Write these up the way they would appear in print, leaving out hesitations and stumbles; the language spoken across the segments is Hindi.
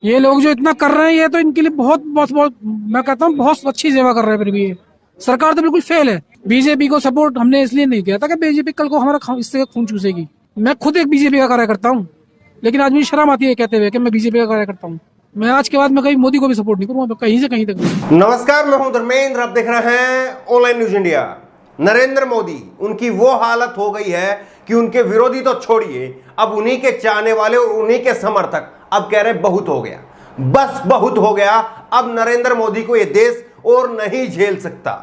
ये लोग जो इतना कर रहे हैं, ये तो इनके लिए बहुत बहुत बहुत मैं कहता हूँ बहुत अच्छी सेवा कर रहे हैं। फिर भी ये सरकार तो बिल्कुल फेल है। बीजेपी को सपोर्ट हमने इसलिए नहीं किया था कि बीजेपी कल को हमारा इससे खून चूसेगी। मैं खुद एक बीजेपी का कार्यकर्ता हूँ, लेकिन आज मुझे शर्म आती है कहते हुए कि मैं बीजेपी का कार्यकर्ता हूँ। मैं आज के बाद में कहीं मोदी को भी सपोर्ट नहीं करूंगा, कहीं से कहीं तक नहीं। नमस्कार, मैं हूं धर्मेंद्र। आप देख रहे हैं online news India. Narendra Modi, उनकी वो हालत हो गई है कि उनके विरोधी तो छोड़िए, अब उन्हीं के चाहने वाले और उन्हीं के समर्थक अब कह रहे बहुत हो गया, बस बहुत हो गया। अब नरेंद्र मोदी को ये देश और नहीं झेल सकता।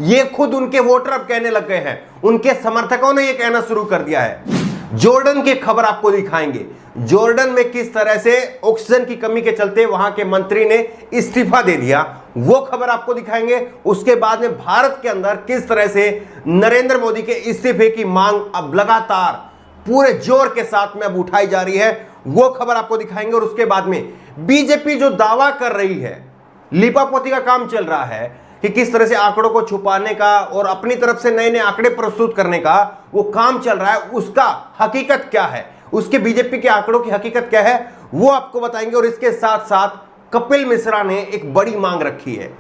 ये खुद उनके वोटर अब कहने लग गए हैं, उनके समर्थकों ने ये कहना शुरू कर दिया है। जॉर्डन की खबर आपको दिखाएंगे। जॉर्डन में किस तरह से ऑक्सीजन की कमी के चलते वहां के मंत्री ने इस्तीफा दे दिया, वो खबर आपको दिखाएंगे। उसके बाद में भारत के अंदर किस तरह से नरेंद्र मोदी के इस्तीफे की मांग अब लगातार पूरे जोर के साथ में अब उठाई जा रही है, वो खबर आपको दिखाएंगे। और उसके बाद में बीजेपी जो दावा कर रही है, लिपापोती का काम चल रहा है कि किस तरह से आंकड़ों को छुपाने का और अपनी तरफ से नए नए आंकड़े प्रस्तुत करने का वो काम चल रहा है, उसका हकीकत क्या है, उसके बीजेपी के आंकड़ों की हकीकत क्या है, वो आपको बताएंगे। और इसके साथ साथ कपिल मिश्रा ने एक बड़ी मांग रखी है।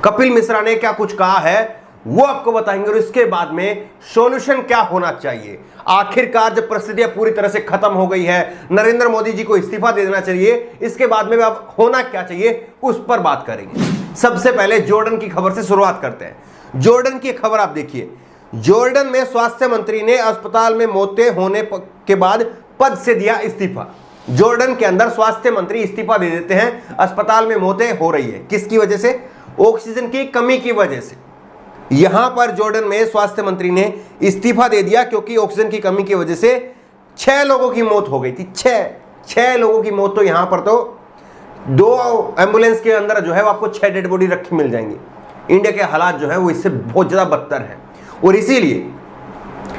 कपिल मिश्रा ने क्या कुछ कहा है वो आपको बताएंगे। और इसके बाद में सॉल्यूशन क्या होना चाहिए। आखिरकार जब परिस्थितियां पूरी तरह से खत्म हो गई है, नरेंद्र मोदी जी को इस्तीफा दे देना चाहिए, इसके बाद में अब होना क्या चाहिए उस पर बात करेंगे। सबसे पहले जॉर्डन की खबर से शुरुआत करते हैं। जॉर्डन की खबर आप देखिए। जॉर्डन में स्वास्थ्य मंत्री ने अस्पताल में मौतें होने के बाद पद से दिया इस्तीफा। जॉर्डन के अंदर स्वास्थ्य मंत्री इस्तीफा दे देते हैं, अस्पताल में मौतें हो रही है। किसकी वजह से? ऑक्सीजन की कमी की वजह से। यहां पर जॉर्डन में स्वास्थ्य मंत्री ने इस्तीफा दे दिया क्योंकि ऑक्सीजन की कमी की वजह से 6 लोगों की मौत हो गई थी। 6 लोगों की मौत। तो यहां पर तो 2 एम्बुलेंस के अंदर जो है वो आपको 6 डेड बॉडी रखी मिल जाएंगी। इंडिया के हालात जो है वो इससे बहुत ज्यादा बदतर है। और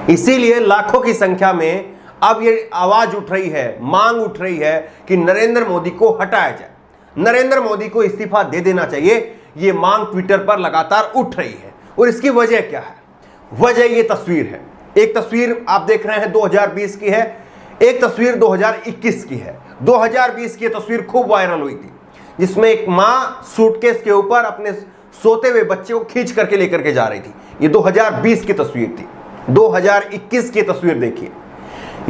इसीलिए लाखों की संख्या में अब ये आवाज उठ रही है, मांग उठ रही है कि नरेंद्र मोदी को हटाया जाए, नरेंद्र मोदी को इस्तीफा दे देना चाहिए। ये मांग ट्विटर पर लगातार उठ रही है। और इसकी वजह क्या है? वजह ये तस्वीर है। एक तस्वीर आप देख रहे हैं 2020 की है, एक तस्वीर 2021 की है। 2020 की तस्वीर खूब वायरल हुई थी, जिसमें एक मां सूटकेस के ऊपर अपने सोते हुए बच्चे को खींच करके लेकर के जा रही थी। ये 2020 की तस्वीर थी। 2021 की तस्वीर देखिए।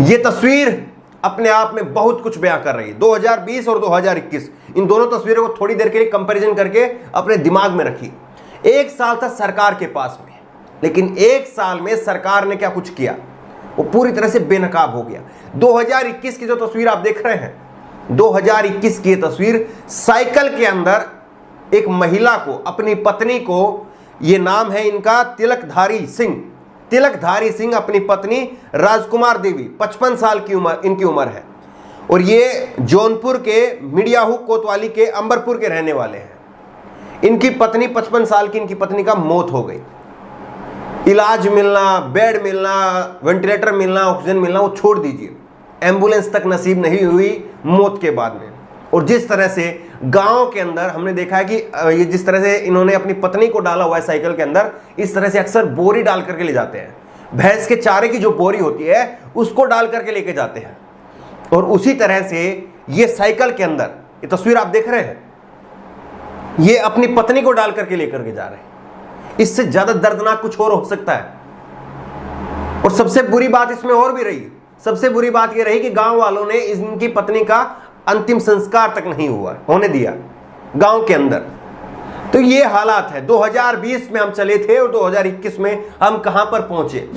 ये तस्वीर अपने आप में बहुत कुछ बयां कर रही है। 2020 और 2021 इन दोनों तस्वीरों को थोड़ी देर के लिए कंपैरिजन करके अपने दिमाग में रखिए। 1 साल था सरकार के पास में, लेकिन 1 साल में सरकार ने क्या कुछ किया? वो पूरी तरह से बेनकाब हो गया। 2021 की जो तस्वीर आप देख रहे हैं, 2021 की तस्वीर, साइकिल के अंदर एक महिला को, अपनी पत्नी को, ये नाम है इनका तिलकधारी सिंह, अपनी पत्नी राजकुमार देवी, 55 साल की उम्र इनकी उम्र है। और ये जौनपुर के मिडियाहू कोतवाली के अंबरपुर के रहने वाले हैं। इनकी पत्नी 55 साल की इनकी पत्नी का मौत हो गई। इलाज मिलना, बेड मिलना, वेंटिलेटर मिलना, ऑक्सीजन मिलना वो छोड़ दीजिए, एम्बुलेंस तक नसीब नहीं हुई मौत के बाद में। और जिस तरह से गांव के अंदर हमने देखा है कि ये जिस तरह से इन्होंने अपनी पत्नी को डाला हुआ है साइकिल के अंदर, इस तरह से अक्सर बोरी डाल करके ले जाते हैं। भैंस के चारे की जो बोरी होती है उसको डाल करके लेके जाते हैं। और उसी तरह से ये साइकिल के अंदर, ये तस्वीर आप देख रहे हैं, ये अपनी पत्नी को डाल करके लेकर के जा रहे हैं। इससे ज्यादा दर्दनाक कुछ और हो सकता है? और सबसे बुरी बात इसमें और भी रही, सबसे बुरी बात यह रही कि गांव वालों ने इनकी पत्नी का अंतिम संस्कार तक नहीं होने दिया गांव के अंदर। तो ये हालात है। 2020 में हम चले थे और 2021 में हम कहां पर पहुंचे।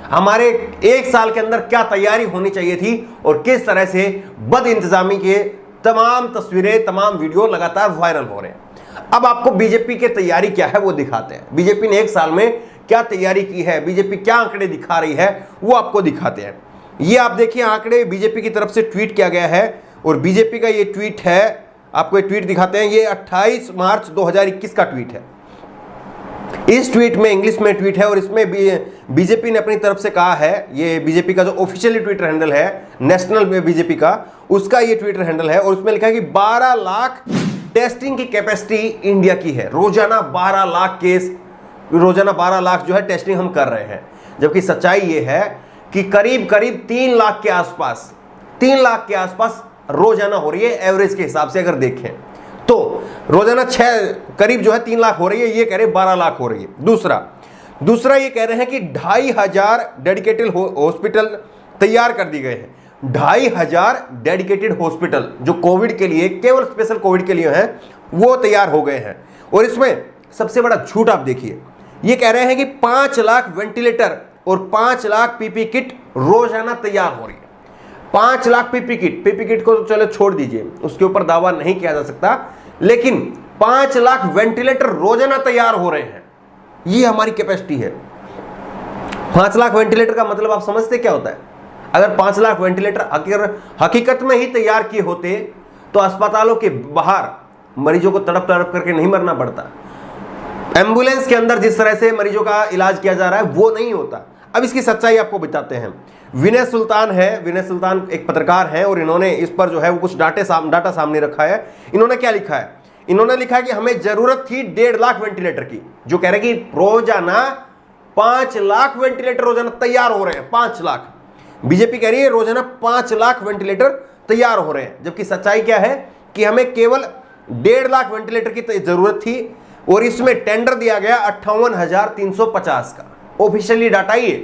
हमारे 1 साल के अंदर क्या तैयारी होनी चाहिए थी और किस तरह से बद इंतजामी के तमाम तस्वीरें, तमाम वीडियो लगातार वायरल हो रहे हैं। अब आपको बीजेपी की तैयारी क्या है वो दिखाते हैं। बीजेपी ने 1 साल में क्या तैयारी की है, बीजेपी क्या आंकड़े दिखा रही है, वो आपको दिखाते हैं। ये आप देखिए, आंकड़े बीजेपी की तरफ से ट्वीट किया गया है। और बीजेपी का ये ट्वीट है, आपको ये ट्वीट दिखाते हैं। ये 28 मार्च 2021 का ट्वीट है। इस ट्वीट में इंग्लिश में ट्वीट है और इसमें बीजेपी ने अपनी तरफ से कहा है, ये बीजेपी का जो ऑफिशियली ट्विटर हैंडल है नेशनल में बीजेपी का, उसका ये ट्विटर हैंडल है। और उसमें लिखा है कि 12 लाख टेस्टिंग की कैपेसिटी इंडिया की है। रोजाना 12 लाख केस, रोजाना 12 लाख जो है टेस्टिंग हम कर रहे हैं। जबकि सच्चाई ये है कि करीब करीब 3 लाख के आसपास रोजाना हो रही है एवरेज के हिसाब से अगर देखें तो। रोजाना 6 करीब जो है 3 लाख हो रही है, ये कह रहे 12 लाख हो रही है। दूसरा ये कह रहे हैं कि 2500 डेडिकेटेड हॉस्पिटल तैयार कर दिए गए हैं। 2500 डेडिकेटेड हॉस्पिटल जो कोविड के लिए, केवल स्पेशल कोविड के लिए हैं, वो तैयार हो गए हैं। और इसमें सबसे बड़ा झूठ आप देखिए, ये कह रहे हैं कि 5 लाख वेंटिलेटर और 5 लाख पीपी किट रोजाना तैयार हो रही है। 5 लाख पीपी किट को तो चलो छोड़ दीजिए, उसके ऊपर दावा नहीं किया जा सकता, लेकिन 5 लाख वेंटिलेटर रोजाना तैयार हो रहे हैं, ये हमारी कैपेसिटी है। 5 लाख वेंटिलेटर का मतलब आप समझते क्या होता है? अगर 5 लाख वेंटिलेटर हकीकत में ही तैयार किए होते तो अस्पतालों के बाहर मरीजों को तड़प तड़प करके नहीं मरना पड़ता। एम्बुलेंस के अंदर जिस तरह से मरीजों का इलाज किया जा रहा है वो नहीं होता। अब इसकी सच्चाई आपको बताते हैं। विनय सुल्तान एक पत्रकार हैं और इन्होंने इस पर जो है वो कुछ डाटा सामने रखा है। इन्होंने क्या लिखा है? इन्होंने लिखा कि हमें जरूरत थी 1.5 लाख वेंटिलेटर की, जो कह रहे कि रोजाना 5 लाख वेंटिलेटर रोजाना तैयार हो रहे हैं। 5 लाख, बीजेपी कह रही है रोजाना 5 लाख वेंटिलेटर तैयार हो रहे हैं, जबकि सच्चाई क्या है कि हमें केवल 1.5 लाख वेंटिलेटर की जरूरत थी और इसमें टेंडर दिया गया 58,350 का। ऑफिशियली डाटा ही है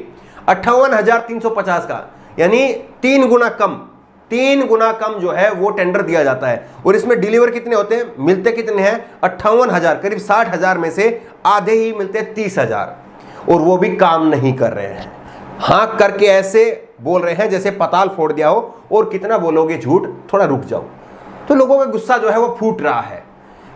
58,350 का, यानी 3 गुना कम जो है वो टेंडर दिया जाता है। और इसमें डिलीवर कितने होते हैं, मिलते कितने हैं? 58,000, करीब 60,000 में से आधे ही मिलते हैं, 30,000, और वो भी काम नहीं कर रहे हैं। हाँ करके ऐसे बोल रहे हैं जैसे पताल फोड़ दिया हो, और कितना बोलोगे झूठ, थोड़ा रुक जाओ। तो लोगों का गुस्सा जो है वो फूट रहा है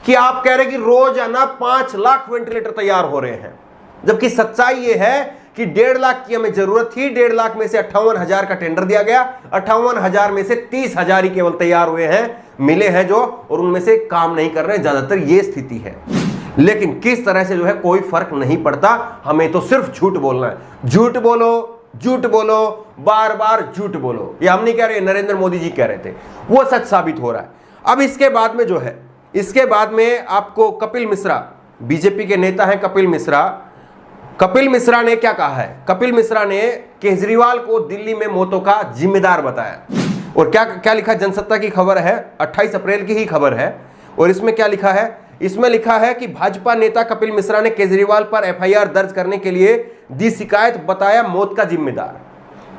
कि आप कह रहे हैं कि रोजाना 5 लाख वेंटिलेटर तैयार हो रहे हैं, जबकि सच्चाई ये है कि 1.5 लाख की हमें जरूरत थी। 1.5 लाख में से 58,000 का टेंडर दिया गया, 58,000 में से 30,000 ही केवल तैयार हुए हैं, मिले हैं जो, और उनमें से काम नहीं कर रहे हैं। ज्यादातर ये स्थिति है। लेकिन किस तरह से जो है कोई फर्क नहीं पड़ता, हमें तो सिर्फ झूठ बोलना है। झूठ बोलो, बार बार झूठ बोलो। ये हम नहीं कह रहे, नरेंद्र मोदी जी कह रहे थे, वो सच साबित हो रहा है। अब इसके बाद में जो है, इसके बाद में आपको कपिल मिश्रा, बीजेपी के नेता हैं कपिल मिश्रा ने क्या कहा है? कपिल मिश्रा ने केजरीवाल को दिल्ली में मौतों का जिम्मेदार बताया। और क्या लिखा? जनसत्ता की खबर है, 28 अप्रैल की ही खबर है। और इसमें क्या लिखा है? इसमें लिखा है कि भाजपा नेता कपिल मिश्रा ने केजरीवाल पर एफआईआर दर्ज करने के लिए दी शिकायत, बताया मौत का जिम्मेदार।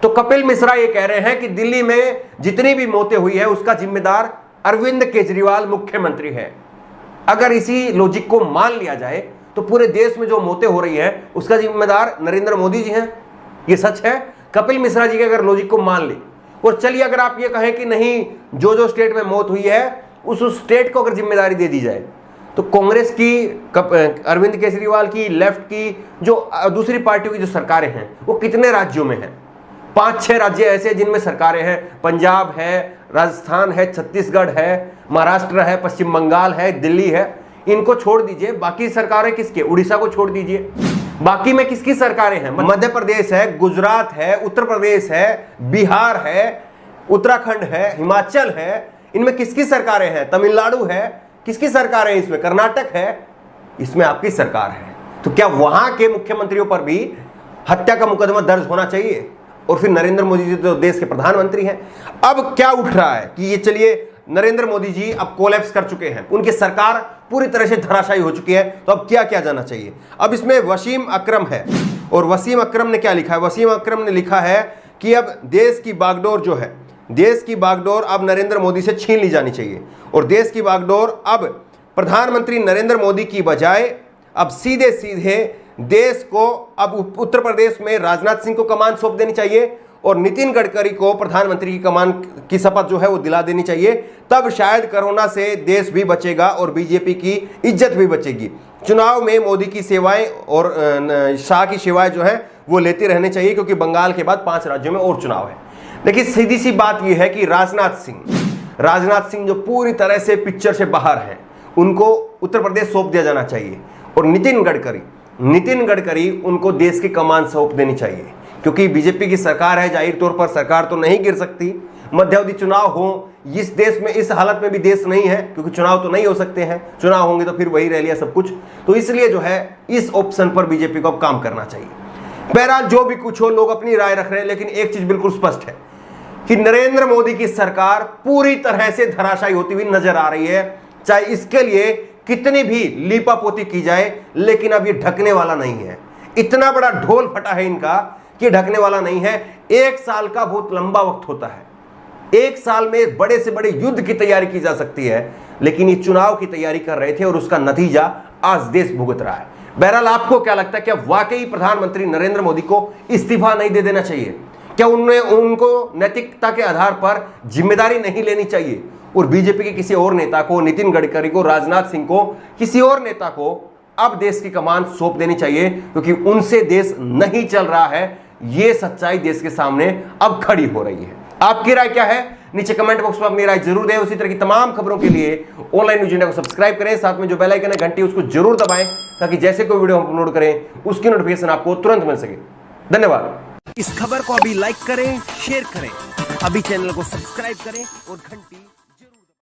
तो कपिल मिश्रा ये कह रहे हैं कि दिल्ली में जितनी भी मौतें हुई है उसका जिम्मेदार अरविंद केजरीवाल मुख्यमंत्री है। अगर इसी लॉजिक को मान लिया जाए तो पूरे देश में जो मौतें हो रही हैं उसका जिम्मेदार नरेंद्र मोदी जी हैं। ये सच है, कपिल मिश्रा जी के अगर लॉजिक को मान ले। और चलिए अगर आप ये कहें कि नहीं, जो स्टेट में मौत हुई है उस स्टेट को अगर जिम्मेदारी दे दी जाए, तो कांग्रेस की, अरविंद केजरीवाल की, लेफ्ट की, जो दूसरी पार्टियों की जो सरकारें हैं वो कितने राज्यों में हैं? 5-6 राज्य ऐसे जिनमें सरकारें हैं। पंजाब है, राजस्थान है, छत्तीसगढ़ है, महाराष्ट्र है, पश्चिम बंगाल है, दिल्ली है। इनको छोड़ दीजिए, बाकी सरकारें किसके? उड़ीसा को छोड़ दीजिए, बाकी में किसकी सरकारें हैं? मध्य प्रदेश है, गुजरात है, उत्तर प्रदेश है, बिहार है, उत्तराखंड है, हिमाचल है। इनमें किसकी सरकारें हैं? तमिलनाडु है, किसकी सरकार है? इसमें कर्नाटक है, इसमें आपकी सरकार है। तो क्या वहां के मुख्यमंत्रियों पर भी हत्या का मुकदमा दर्ज होना चाहिए? और फिर नरेंद्र मोदी जी तो देश के प्रधानमंत्री हैं। अब क्या उठ रहा है कि ये चलिए नरेंद्र मोदी जी अब कोलैप्स कर चुके हैं, उनकी सरकार पूरी तरह से धराशायी हो चुकी है, तो अब क्या क्या जाना चाहिए? अब इसमें वसीम अकरम है, और वसीम अकरम ने क्या लिखा है? वसीम अकरम ने लिखा है कि अब देश की बागडोर जो है, देश की बागडोर अब नरेंद्र मोदी से छीन ली जानी चाहिए। और देश की बागडोर अब प्रधानमंत्री नरेंद्र मोदी की बजाय अब सीधे सीधे देश को अब उत्तर प्रदेश में राजनाथ सिंह को कमान सौंप देनी चाहिए, और नितिन गडकरी को प्रधानमंत्री की कमान की शपथ जो है वो दिला देनी चाहिए। तब शायद कोरोना से देश भी बचेगा और बीजेपी की इज्जत भी बचेगी। चुनाव में मोदी की सेवाएं और शाह की सेवाएं जो है वो लेते रहने चाहिए, क्योंकि बंगाल के बाद 5 राज्यों में और चुनाव है। लेकिन सीधी सी बात यह है कि राजनाथ सिंह जो पूरी तरह से पिक्चर से बाहर हैं, उनको उत्तर प्रदेश सौंप दिया जाना चाहिए। और नितिन गडकरी उनको देश की कमान सौंप देनी चाहिए, क्योंकि बीजेपी की सरकार है, जाहिर तौर पर सरकार तो नहीं गिर सकती। मध्यावधि चुनाव हो, इस देश में, इस हालत में भी देश नहीं है, क्योंकि चुनाव तो नहीं हो सकते हैं, चुनाव होंगे तो फिर वही रह लिया सब कुछ। तो इसलिए जो है इस ऑप्शन पर बीजेपी को अब काम करना चाहिए। बहरहाल जो भी कुछ हो, लोग अपनी राय रख रहे हैं, लेकिन एक चीज बिल्कुल स्पष्ट है कि नरेंद्र मोदी की सरकार पूरी तरह से धराशायी होती हुई नजर आ रही है। चाहे इसके लिए कितनी भी लीपापोती की जाए, लेकिन अब ये ढकने वाला नहीं है। इतना बड़ा ढोल फटा है इनका कि ढकने वाला नहीं है। 1 साल का बहुत लंबा वक्त होता है। 1 साल में बड़े से बड़े युद्ध की तैयारी की जा सकती है, लेकिन ये चुनाव की तैयारी कर रहे थे और उसका नतीजा आज देश भुगत रहा है। बहरहाल, आपको क्या लगता है, क्या वाकई प्रधानमंत्री नरेंद्र मोदी को इस्तीफा नहीं दे देना चाहिए? क्या उनको नैतिकता के आधार पर जिम्मेदारी नहीं लेनी चाहिए और बीजेपी के किसी और नेता को, नितिन गडकरी को, राजनाथ सिंह को, किसी और नेता को अब देश की कमान सौंप देनी चाहिए, क्योंकि उनसे देश नहीं चल रहा है। यह सच्चाई देश के सामने अब खड़ी हो रही है। आपकी राय क्या है? नीचे कमेंट बॉक्स में अपनी राय जरूर दें। उसी तरह की तमाम खबरों के लिए ऑनलाइन न्यूज इंडिया को सब्सक्राइब करें, साथ में जो बेल आइकन है घंटी उसको जरूर दबाएं, ताकि जैसे कोई वीडियो हम अपलोड करें उसकी नोटिफिकेशन आपको तुरंत मिल सके। धन्यवाद। इस खबर को अभी लाइक करें, शेयर करें, अभी चैनल को सब्सक्राइब करें और घंटी